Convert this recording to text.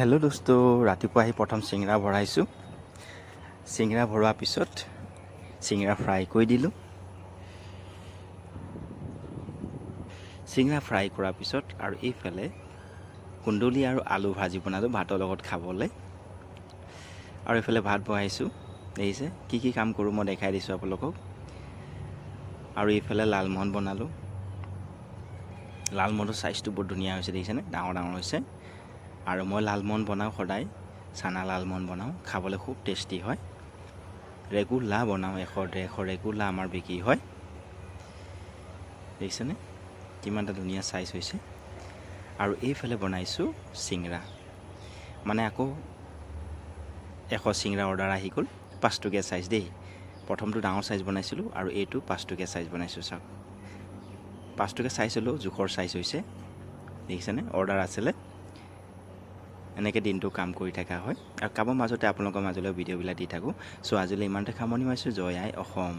Hello' দোস্ত, ৰাতিপুৱা আহি প্ৰথম চিংৰা ভৰাইছোঁ। চিংৰা ভৰোৱাৰ পিছত চিংৰা ফ্ৰাই কৰি দিলোঁ। চিংৰা ফ্ৰাই কৰাৰ পিছত আৰু এইফালে কুন্দুলি আৰু আলু ভাজি বনালোঁ ভাতৰ লগত খাবলৈ। আৰু এইফালে ভাত বহাইছোঁ। দেখিছে কি কাম কৰোঁ মই দেখাই দিছোঁ আপোনালোকক। আৰু এইফালে লালমোহন বনালোঁ। লালমোহনৰ চাইজটো বৰ ধুনীয়া হৈছে, দেখিছেনে? ডাঙৰ ডাঙৰ হৈছে। আৰু মই লালমোহন বনাওঁ সদায়, চানা লালমোহন বনাওঁ, খাবলৈ খুব টেষ্টি হয়। ৰেগুলাৰ বনাওঁ, 100-150 ৰেগুলাৰ আমাৰ বিক্ৰী হয়। দেখিছেনে কিমান এটা ধুনীয়া চাইজ হৈছে। আৰু এইফালে বনাইছোঁ চিংৰা, মানে আকৌ 100 চিংৰা অৰ্ডাৰ আহি গ'ল। 5 টকীয়া চাইজ দেই। প্ৰথমটো ডাঙৰ চাইজ বনাইছিলোঁ আৰু এইটো 5 টকীয়া চাইজ বনাইছোঁ। চাওক, 5 টকীয়া চাইজ হ'লেও জোখৰ চাইজ হৈছে। দেখিছেনে? অৰ্ডাৰ আছিলে। এনেকৈ দিনটো কাম কৰি থকা হয় আৰু কামৰ মাজতে আপোনালোকৰ মাজলৈ ভিডিঅ'বিলাক দি থাকোঁ। চ' আজিলৈ ইমানতে সামৰণি মাৰিছোঁ। জয় আই অসম।